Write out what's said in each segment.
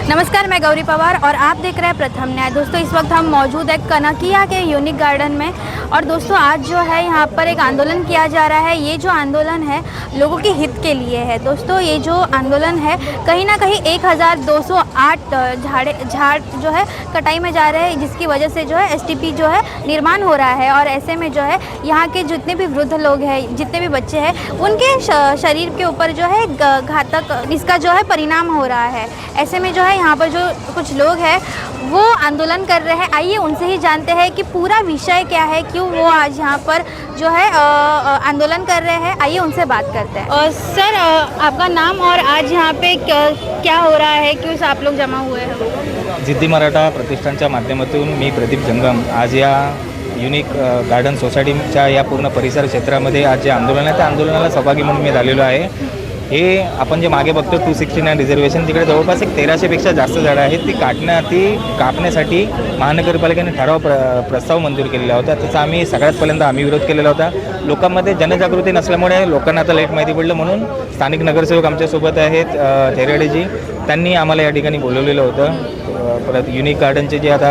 नमस्कार, मैं गौरी पवार और आप देख रहे हैं प्रथम न्याय। दोस्तों, इस वक्त हम मौजूद है कनकिया के यूनिक गार्डन में और दोस्तों आज जो है यहाँ पर एक आंदोलन किया जा रहा है। ये जो आंदोलन है लोगों के हित के लिए है। दोस्तों, ये जो आंदोलन है कहीं ना कहीं 1208 झाड़ जो है कटाई में जा रहे हैं, जिसकी वजह से जो है एसटीपी जो है निर्माण हो रहा है। और ऐसे में जो है यहाँ के जितने भी वृद्ध लोग हैं, जितने भी बच्चे हैं, उनके शरीर के ऊपर जो है घातक इसका जो है परिणाम हो रहा है। ऐसे में जो है यहाँ पर जो कुछ लोग हैं वो आंदोलन कर रहे हैं। आइए उनसे ही जानते हैं कि पूरा विषय क्या है, क्यों वो आज यहाँ पर जो है आंदोलन कर रहे हैं। आइए उनसे बात करते हैं। और सर, आपका नाम और आज यहाँ पे क्या हो रहा है, क्यों आप लोग जमा हुए हैं? जिद्दी मराठा प्रतिष्ठानच्या माध्यमातून मी प्रदीप जंगम आज या युनिक गार्डन सोसायटीच्या या पूर्ण परिसर क्षेत्रामध्ये आज जे आंदोलन आहे त्या आंदोलनाला सहभागी म्हणून मी झालेलो आहे। हे आपण जे मागे बघतो 269 रिझर्वेशन, तिकडे जवळपास 1300पेक्षा जास्त झाडं आहेत ती कापण्यासाठी महानगरपालिकेने ठराव प्रस्ताव मंजूर केलेला होता। त्याचा आम्ही सगळ्यात पहिल्यांदा विरोध केलेला होता। लोकांमध्ये जनजागृती नसल्यामुळे लोकांना आता लेट माहिती पडलं, म्हणून स्थानिक नगरसेवक आमच्यासोबत आहेत थेरेडेजी, त्यांनी आम्हाला या ठिकाणी बोलवलेलं होतं। परत युनिक गार्डनचे जे आता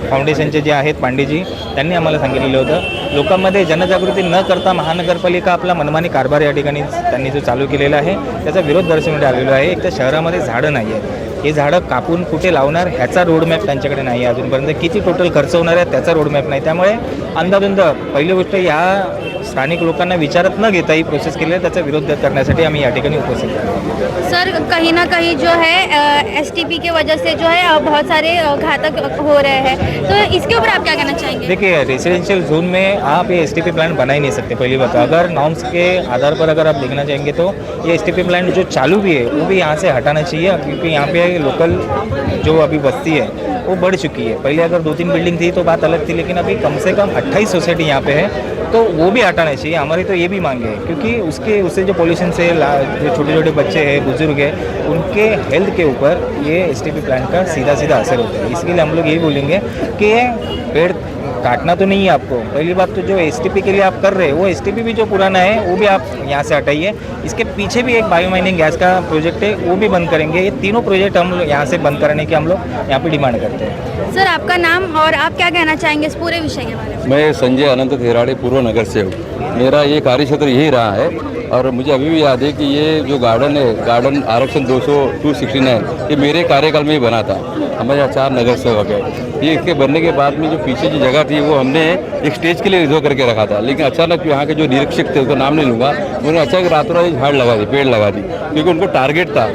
फाउंडेशनचे जे आहेत पांडेजी, त्यांनी आम्हाला सांगितलेलं होतं लोकांमध्ये जनजागृती न करता महानगरपालिका आपला मनमानी कारभार या ठिकाणी त्यांनी जो चालू केलेला आहे त्याचा विरोध दर्शवण्यात आलेला आहे। एक तर शहरामध्ये झाडं नाही आहेत, हे झाडं कापून कुठे लावणार ह्याचा रोडमॅप त्यांच्याकडे नाही आहे अजूनपर्यंत। किती टोटल खर्च होणार आहे त्याचा रोडमॅप नाही। त्यामुळे अंदाधुंद पहिली गोष्ट या स्थानिक लोकांना विचारत न घेता ही प्रोसेस केली आहे, त्याचा विरोध करण्यासाठी आम्ही या ठिकाणी उपस्थित आहोत। सर, कहीं ना कहीं जो है एसटीपी की वजह से जो है बहुत सारे घातक हो रहे हैं, तो इसके ऊपर आप क्या कहना चाहेंगे? देखिए, रेसिडेंशियल जोन में आप ये एसटीपी प्लांट बना ही नहीं सकते। पहली बात, अगर नॉर्म्स के आधार पर अगर आप देखना चाहेंगे तो ये एसटीपी प्लांट जो चालू भी है वो भी यहाँ से हटाना चाहिए, क्योंकि यहाँ पे लोकल जो अभी बस्ती है वो बढ़ चुकी है। पहले अगर 2-3 बिल्डिंग थी तो बात अलग थी, लेकिन अभी कम से कम 28 सोसाइटी यहाँ पे है, तो वो भी हटाना चाहिए। हमारी तो ये भी मांग है, क्योंकि उससे जो पोल्यूशन से जो छोटे छोटे बच्चे हैं, बुजुर्ग हैं, उनके हेल्थ के ऊपर ये एसटीपी प्लांट का सीधा असर होता है। इसके लिए हम लोग यही बोलेंगे कि पेड़ काटना तो नहीं है आपको। पहली बात तो जो एसटीपी के लिए आप कर रहे हैं वो एसटीपी भी जो पुराना है वो भी आप यहाँ से हटाइए। इसके पीछे भी एक बायोमाइनिंग गैस का प्रोजेक्ट है, वो भी बंद करेंगे। ये तीनों प्रोजेक्ट हम लोग यहाँ से बंद कराने की हम लोग यहाँ पे डिमांड करते हैं। सर, आपका नाम और आप क्या कहना चाहेंगे इस पूरे विषय के बारे में? मैं संजय अनंत थेराड़े, पूर्व नगर सेवक। मेरा ये कार्यक्षेत्र यही रहा है और मुझे अभी भी याद है कि ये जो गार्डन है, गार्डन आरक्षण 269, ये मेरे कार्यकाल में ही बना था। हमारे यहाँ 4 नगर सेवक है। ये इसके बनने के बाद में जो पीछे की जगह थी वो हमने एक स्टेज के लिए रिजर्व करके रखा था, लेकिन अचानक यहाँ के जो निरीक्षक थे, उसका नाम नहीं लूँगा, उन्होंने अचानक रातों रात झाड़ लगा दी, पेड़ लगा दी, क्योंकि उनको टारगेट था,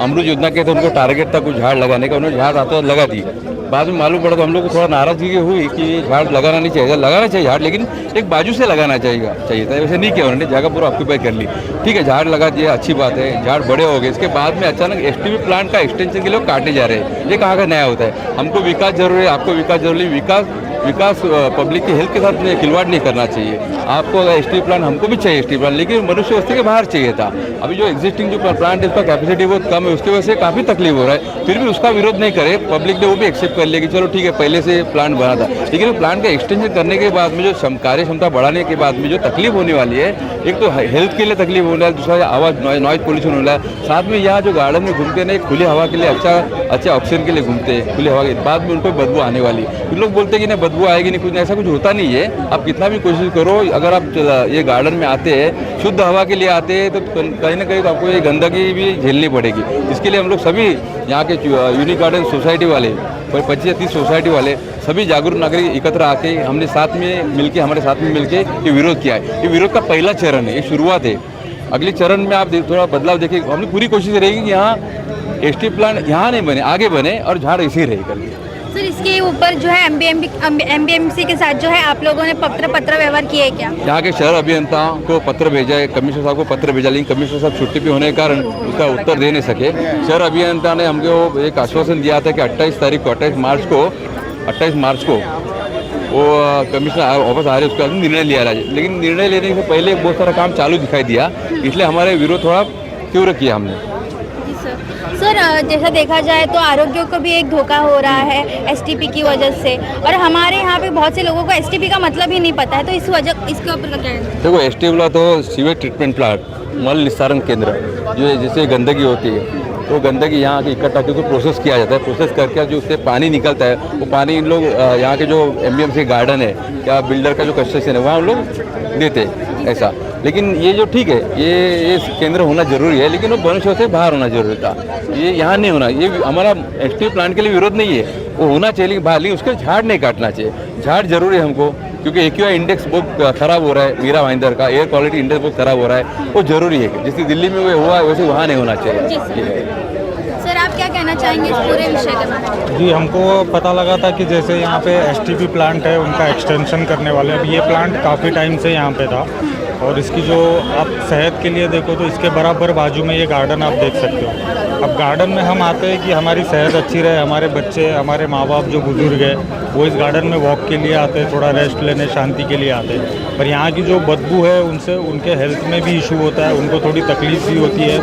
अमृत योजना के थे, उनको टारगेट था कुछ झाड़ लगाने का। उन्होंने झाड़ रातों रात लगा दी। बाद में मालूम पड़ा तो हम लोग को थोड़ा नाराजगी हुई कि झाड़ लगाना नहीं चाहिए, लगाना चाहिए झाड़, लेकिन एक बाजू से लगाना चाहिए था। वैसे नहीं किया उन्होंने, जगह पूरा ऑक्यूपाई कर ली। ठीक है, झाड़ लगा दिया, अच्छी बात है, झाड़ बड़े हो गए। इसके बाद में अचानक एसटीपी प्लांट का एक्सटेंशन के लिए काटने जा रहे हैं। ये कहाँ का न्याय होता है? हमको विकास जरूरी है, आपको विकास जरूरी है। विकास पब्लिक की हेल्थ के साथ खिलवाड़ नहीं करना चाहिए। आपको अगर एसटीपी प्लांट, हमको भी चाहिए एसटीपी प्लांट, लेकिन मनुष्य वस्ती के बाहर चाहिए था। अभी जो एग्जिस्टिंग जो प्लांट है उसका कैपेसिटी बहुत कम है, उसकी वजह से काफ़ी तकलीफ हो रहा है। फिर भी उसका विरोध नहीं करे, पब्लिक ने वो भी एक्सेप्ट कर लिया कि चलो ठीक है, पहले से प्लांट बना था। लेकिन प्लांट का एक्सटेंशन करने के बाद में जो कार्य क्षमता बढ़ाने के बाद में जो तकलीफ होने वाली है, एक तो हेल्थ के लिए तकलीफ होने वाला है, दूसरा आवाज़ नॉइज पोल्यूशन हो रहा है। साथ में यहाँ जो गार्डन में घूमते हैं खुली हवा के लिए, अच्छा ऑक्सीजन के लिए घूमते हैं, खुली हवा के बाद में उनको बदबू आने वाली। फिर लोग बोलते हैं कि नहीं बदबू आएगी नहीं, कुछ ऐसा कुछ होता नहीं है। आप कितना भी कोशिश करो, अगर आप ये गार्डन में आते हैं, शुद्ध हवा के लिए आते हैं, तो कहीं ना कहीं तो आपको ये गंदगी भी झेलनी पड़ेगी। इसके लिए हम लोग सभी यहाँ के यूनिक गार्डन सोसाइटी वाले, 25 या 30 सोसाइटी वाले सभी जागरूक नागरिक एकत्र आके हमने हमारे साथ में मिलके ये विरोध किया है। ये विरोध का पहला चरण है, ये शुरुआत है। अगले चरण में आप थोड़ा बदलाव देखिए। हमने पूरी कोशिश रहेगी कि यहाँ एसटी प्लांट यहाँ नहीं बने, आगे बने और झाड़ ऐसे ही रहे करके। सर, इसके ऊपर जो है एमबीएमसी के साथ जो है आप लोगों ने पत्र व्यवहार किए है क्या? यहाँ के शहर अभियंताओं को पत्र भेजा है, कमिश्नर साहब को पत्र भेजा, लेकिन कमिश्नर साहब छुट्टी पे होने के कारण उसका उत्तर दे नहीं सके। शहर अभियंता ने हमको एक आश्वासन दिया था कि 28 मार्च को वो कमिश्नर ऑफिस आ रहे, उसका निर्णय लिया जाए। लेकिन निर्णय लेने से पहले बहुत सारा काम चालू दिखाई दिया, इसलिए हमारे विरोध थोड़ा तीव्र किया हमने। सर, जैसा देखा जाए तो आरोग्य को भी एक धोखा हो रहा है एसटीपी की वजह से, और हमारे यहाँ पे बहुत से लोगों को एसटीपी का मतलब ही नहीं पता है, तो इसके ऊपर क्या है? देखो, एसटीपी तो सीवेज ट्रीटमेंट प्लांट मल निस्तारण केंद्र, जो जैसे गंदगी होती है तो गंदगी यहाँ के इकट्ठा करके प्रोसेस किया जाता है। प्रोसेस करके जो उससे पानी निकलता है वो पानी इन लोग यहाँ के जो MBMC गार्डन है या बिल्डर का जो कंस्ट्रक्शन है वहाँ हम लोग देते हैं ऐसा। लेकिन ये जो ठीक है ये केंद्र होना जरूरी है, लेकिन वो मनुष्यों से बाहर होना जरूरी था। ये यहाँ नहीं होना। ये हमारा STP प्लांट के लिए विरोध नहीं है, वो होना चाहिए लेकिन बाहर, लेकिन उसके झाड़ नहीं काटना चाहिए। झाड़ जरूरी है हमको, क्योंकि AQI इंडेक्स बहुत ख़राब हो रहा है। मीरा भाईंदर का एयर क्वालिटी इंडेक्स बहुत ख़राब हो रहा है, वो जरूरी है। जैसे दिल्ली में वो हुआ वैसे वहाँ नहीं होना चाहिए। सर आप क्या कहना चाहेंगे इस पूरे विषय के बारे में? जी, हमको पता लगा था कि जैसे यहाँ पे STP प्लांट है उनका एक्सटेंशन करने वाले। अब ये प्लांट काफ़ी टाइम से यहाँ पे था और इसकी जो आप सेहत के लिए देखो तो इसके बराबर बाजू में ये गार्डन आप देख सकते हो। अब गार्डन में हम आते हैं कि हमारी सेहत अच्छी रहे, हमारे बच्चे, हमारे माँ बाप जो बुज़ुर्ग हैं वो इस गार्डन में वॉक के लिए आते हैं, थोड़ा रेस्ट लेने, शांति के लिए आते हैं। पर यहाँ की जो बदबू है उनसे उनके हेल्थ में भी इशू होता है, उनको थोड़ी तकलीफ भी होती है।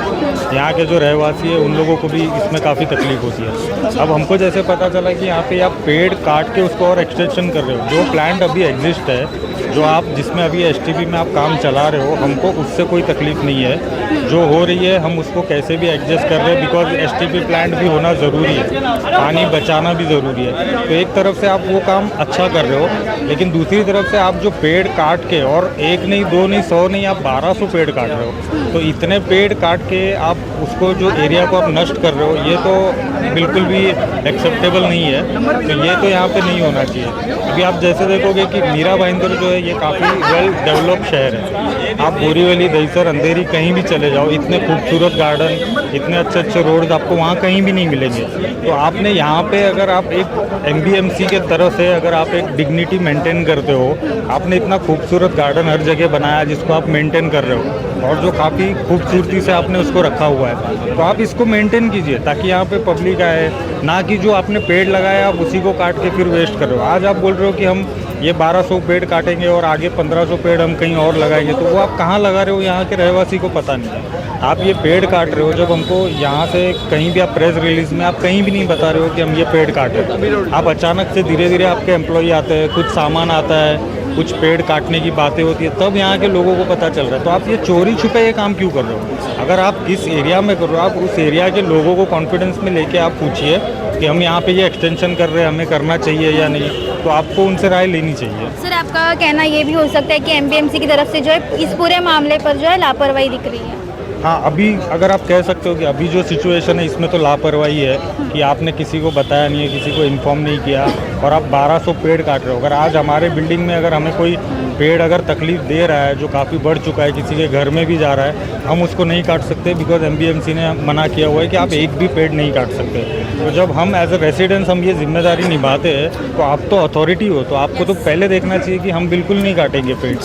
यहाँ के जो रहवासी है उन लोगों को भी इसमें काफ़ी तकलीफ होती है। अब हमको जैसे पता चला कि यहाँ पे आप पेड़ काट के उसको और एक्सटेंशन कर रहे हो। जो प्लांट अभी एग्जिस्ट है, जो आप जिसमें अभी STP में आप काम चला रहे हो, हमको उससे कोई तकलीफ नहीं है। जो हो रही है हम उसको कैसे भी एडजस्ट कर रहे हैं, बिकॉज STP प्लांट भी होना ज़रूरी है, पानी बचाना भी ज़रूरी है। तो एक तरफ से आप वो काम अच्छा कर रहे हो, लेकिन दूसरी तरफ से आप जो पेड़ काट के, और एक नहीं, दो नहीं, 100 नहीं, आप 1200 पेड़ काट रहे हो। तो इतने पेड़ काट के आप उसको जो एरिया को आप नष्ट कर रहे हो, ये तो बिल्कुल भी एक्सेप्टेबल नहीं है। तो ये तो यहाँ पे नहीं होना चाहिए। अभी आप जैसे देखोगे कि मीरा भाईंदर जो है ये काफ़ी वेल डेवलप शहर है। आप बोरीवली, दहीसर, अंधेरी कहीं भी चले जाओ, इतने खूबसूरत गार्डन, इतने अच्छे अच्छे रोड्स आपको वहाँ कहीं भी नहीं मिलेंगे। तो आपने यहाँ पे अगर आप एक MBMC के तरफ से अगर आप एक डिग्निटी मेंटेन करते हो, आपने इतना खूबसूरत गार्डन हर जगह बनाया जिसको आप मेंटेन कर रहे हो और जो काफ़ी खूबसूरती से आपने उसको रखा हुआ है, तो आप इसको मेंटेन कीजिए ताकि यहाँ पे पब्लिक आए, ना कि जो आपने पेड़ लगाया आप उसी को काट के फिर वेस्ट कर रहे हो। आज आप बोल रहे हो कि हम ये 1200 पेड़ काटेंगे और आगे 1500 पेड़ हम कहीं और लगाएंगे, तो वो आप कहाँ लगा रहे हो यहाँ के रहवासी को पता नहीं है। आप ये पेड़ काट रहे हो, जब हमको यहाँ से कहीं भी आप प्रेस रिलीज में आप कहीं भी नहीं बता रहे हो कि हम ये पेड़ काटें। आप अचानक से धीरे धीरे आपके एम्प्लॉई आते हैं, कुछ सामान आता है, कुछ पेड़ काटने की बातें होती है, तब यहाँ के लोगों को पता चल रहा है। तो आप ये चोरी छुपे ये काम क्यों कर रहे हो? अगर आप इस एरिया में कर रहे हो, आप उस एरिया के लोगों को कॉन्फिडेंस में लेके आप पूछिए कि हम यहाँ पे ये एक्सटेंशन कर रहे हैं, हमें करना चाहिए या नहीं, तो आपको उनसे राय लेनी चाहिए। सर आपका कहना ये भी हो सकता है कि MBMC की तरफ से जो है इस पूरे मामले पर जो है लापरवाही दिख रही है? हाँ, अभी अगर आप कह सकते हो कि अभी जो सिचुएशन है इसमें तो लापरवाही है कि आपने किसी को बताया नहीं है, किसी को इन्फॉर्म नहीं किया और आप 1200 पेड़ काट रहे हो। अगर आज हमारे बिल्डिंग में अगर हमें कोई पेड़ अगर तकलीफ दे रहा है जो काफ़ी बढ़ चुका है, किसी के घर में भी जा रहा है, हम उसको नहीं काट सकते बिकॉज MBMC ने मना किया हुआ है कि आप एक भी पेड़ नहीं काट सकते। तो जब हम एज ए रेसिडेंट्स हम ये जिम्मेदारी निभाते हैं तो आप तो अथॉरिटी हो, तो आपको तो पहले देखना चाहिए कि हम बिल्कुल नहीं काटेंगे पेड़।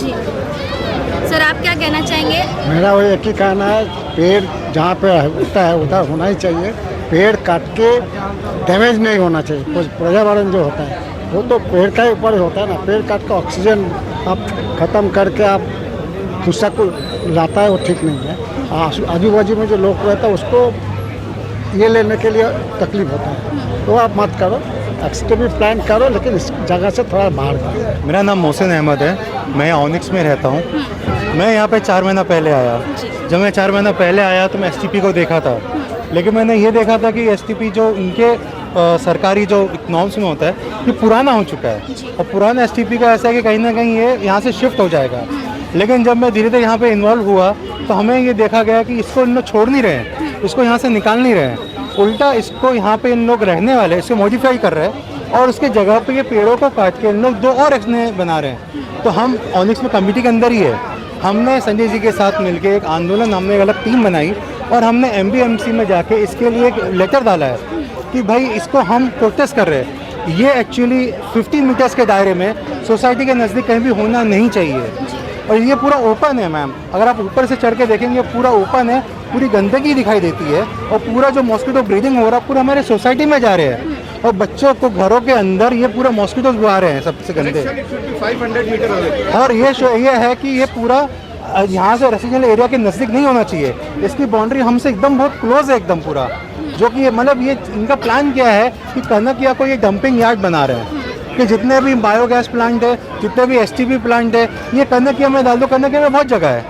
सर आप क्या कहना चाहेंगे? मेरा वो एक ही कहना है, पेड़ जहाँ पे उगता है उधर होना ही चाहिए। पेड़ काट के डैमेज नहीं होना चाहिए। कुछ पर्यावरण जो होता है वो तो पेड़ का ही ऊपर होता है ना। पेड़ काट के ऑक्सीजन आप ख़त्म करके आप दूसरा को लाता है, वो ठीक नहीं है। आजू बाजू में जो लोग रहता है उसको ये लेने के लिए तकलीफ होता है, तो आप मत करो। STP प्लान करो, लेकिन इस जगह से थोड़ा बाहर करो। मेरा नाम मोहसिन अहमद है, मैं ऑनिक्स में रहता हूँ। मैं यहाँ पे 4 महीना पहले आया। जब मैं 4 महीना पहले आया तो मैं STP को देखा था, लेकिन मैंने ये देखा था कि STP जो इनके सरकारी जो नॉर्म्स में होता है ये पुराना हो चुका है और पुराना STP का ऐसा है कि कहीं ना कहीं ये यहाँ से शिफ्ट हो जाएगा। लेकिन जब मैं धीरे धीरे यहाँ पे इन्वॉल्व हुआ तो हमें ये देखा गया कि इसको इन लोग छोड़ नहीं रहे हैं, इसको यहाँ से निकाल नहीं रहे हैं, उल्टा इसको यहाँ पे इन लोग रहने वाले इसको मॉडिफाई कर रहे हैं और उसके जगह पे ये पेड़ों को काट के इन लोग 2 और एक्सने बना रहे हैं। तो हम ऑनिक्स में कमेटी के अंदर ही है, हमने संजय जी के साथ मिलकर एक आंदोलन, हमने एक अलग टीम बनाई और हमने MBMC में जाके इसके लिए एक लेटर डाला है कि भाई इसको हम प्रोटेस्ट कर रहे हैं। ये एक्चुअली 15 मीटर्स के दायरे में सोसाइटी के नज़दीक कहीं भी होना नहीं चाहिए और ये पूरा ओपन है मैम। अगर आप ऊपर से चढ़ के देखेंगे पूरा ओपन है, पूरी गंदगी दिखाई देती है और पूरा जो मॉस्किटो ब्रीडिंग हो रहा है पूरा हमारे सोसाइटी में जा रहे हैं और बच्चों को घरों के अंदर ये पूरा मॉस्किटोज आ रहे हैं सबसे गंदे। 500 मीटर और ये है कि ये पूरा यहाँ से रेसिडेंशियल एरिया के नज़दीक नहीं होना चाहिए। इसकी बाउंड्री हमसे एकदम बहुत क्लोज है एकदम पूरा, जो कि ये मतलब ये इनका प्लान क्या है कि कनकिया को ये डंपिंग यार्ड बना रहे हैं कि जितने भी बायोगैस प्लांट है, जितने भी STP प्लांट है, ये कनकिया में डाल दो। कनकिया में बहुत जगह है,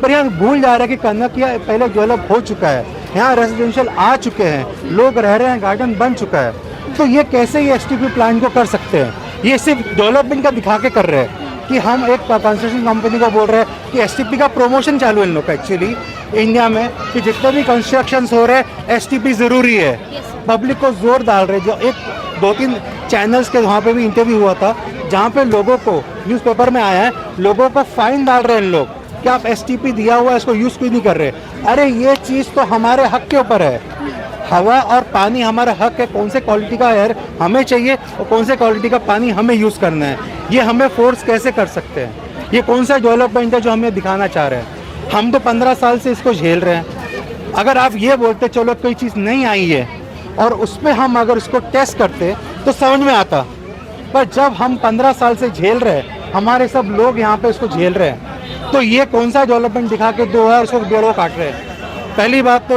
पर यहाँ भूल जा रहा है कि कनकिया पहले डेवलप हो चुका है, यहाँ रेजिडेंशियल आ चुके हैं, लोग रह रहे हैं, गार्डन बन चुका है। तो ये कैसे ये एसटीपी प्लांट को कर सकते हैं? ये सिर्फ डेवलपमेंट का दिखा के कर रहे हैं कि हम एक कंस्ट्रक्शन कंपनी को बोल रहे हैं कि एसटीपी का प्रमोशन चालू है इन लोग का एक्चुअली इंडिया में, कि जितने भी कंस्ट्रक्शन हो रहे हैं एसटीपी ज़रूरी है। पब्लिक को जोर डाल रहे, जो एक 2-3 चैनल्स के वहाँ पे भी इंटरव्यू हुआ था जहाँ पे लोगों को न्यूज़पेपर में आया है, लोगों को फाइन डाल रहे हैं इन लोग कि आप एसटीपी दिया हुआ है इसको यूज़ क्यों नहीं कर रहे। अरे ये चीज़ तो हमारे हक के ऊपर है, हवा और पानी हमारा हक है, कौन से क्वालिटी का एयर हमें चाहिए और कौन से क्वालिटी का पानी हमें यूज़ करना है, ये हमें फोर्स कैसे कर सकते हैं? ये कौन सा डेवलपमेंट है जो हमें दिखाना चाह रहे हैं? हम तो 15 साल से इसको झेल रहे हैं। अगर आप ये बोलते चलो कोई चीज़ नहीं आई है और उस पर हम अगर उसको टेस्ट करते तो समझ में आता, पर जब हम 15 साल से झेल रहे हैं, हमारे सब लोग यहाँ पे इसको झेल रहे हैं, तो ये कौन सा डेवलपमेंट दिखा के 2000 उसको पेड़ों काट रहे हैं? पहली बात तो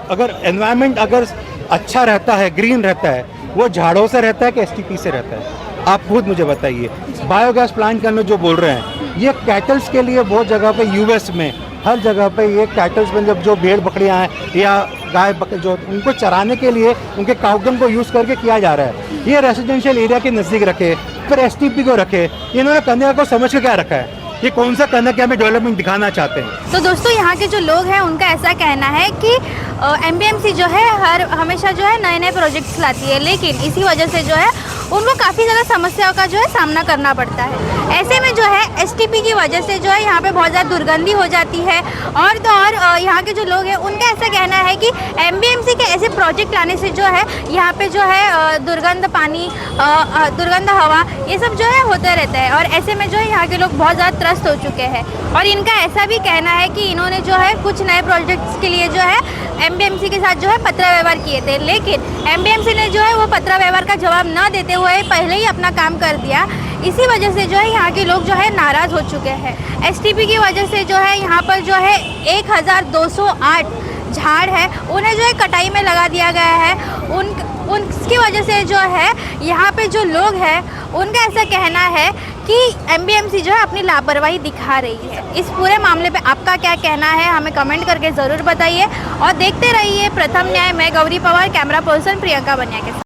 अगर एनवायरनमेंट अगर अच्छा रहता है, ग्रीन रहता है, वो झाड़ों से रहता है कि एसटीपी से रहता है? आप खुद मुझे बताइए। बायोगैस प्लांट करने जो बोल रहे हैं, ये कैटल्स के लिए बहुत जगह पे यूएस में हर जगह पे ये कैटल्स में जब जो भेड़ बकरियां हैं या गाय बकरी जो उनको चराने के लिए उनके काउडंग को यूज़ करके किया जा रहा है। ये रेजिडेंशियल एरिया के नज़दीक रखे, फिर एसटीपी को रखे, इन्होंने कन्या को समझ के क्या रखा है? ये कौन सा कन्या में डेवलपमेंट दिखाना चाहते हैं? तो दोस्तों यहाँ के जो लोग हैं उनका ऐसा कहना है कि एमबीएमसी जो है हमेशा जो है नए नए प्रोजेक्ट्स लाती है, लेकिन इसी वजह से जो है उनको काफ़ी ज़्यादा समस्याओं का जो है सामना करना पड़ता है। ऐसे में जो है एसटीपी की वजह से जो है यहाँ पे बहुत ज़्यादा दुर्गंधी हो जाती है। और तो और यहाँ के जो लोग हैं उनका ऐसा कहना है कि एमबीएमसी के ऐसे प्रोजेक्ट लाने से जो है यहाँ पे जो है दुर्गंध पानी, दुर्गंध हवा, ये सब जो है होते रहता है। और ऐसे में जो है यहाँ के लोग बहुत ज़्यादा त्रस्त हो चुके हैं। और इनका ऐसा भी कहना है कि इन्होंने जो है कुछ नए प्रोजेक्ट्स के लिए जो है एमबीएमसी के साथ जो है पत्र व्यवहार किए थे, लेकिन एमबीएमसी ने जो है वो पत्र व्यवहार का जवाब न देते हुए पहले ही अपना काम कर दिया। इसी वजह से जो है यहाँ के लोग जो है नाराज़ हो चुके हैं। एसटीपी की वजह से जो है यहाँ पर जो है 1208 झाड़ है उन्हें जो है कटाई में लगा दिया गया है। उसकी वजह से जो है यहाँ पे जो लोग हैं उनका ऐसा कहना है कि एमबीएमसी जो है अपनी लापरवाही दिखा रही है। इस पूरे मामले पे आपका क्या कहना है हमें कमेंट करके ज़रूर बताइए और देखते रहिए प्रथम न्याय। मैं गौरी पवार, कैमरा पर्सन प्रियंका बनिया के साथ।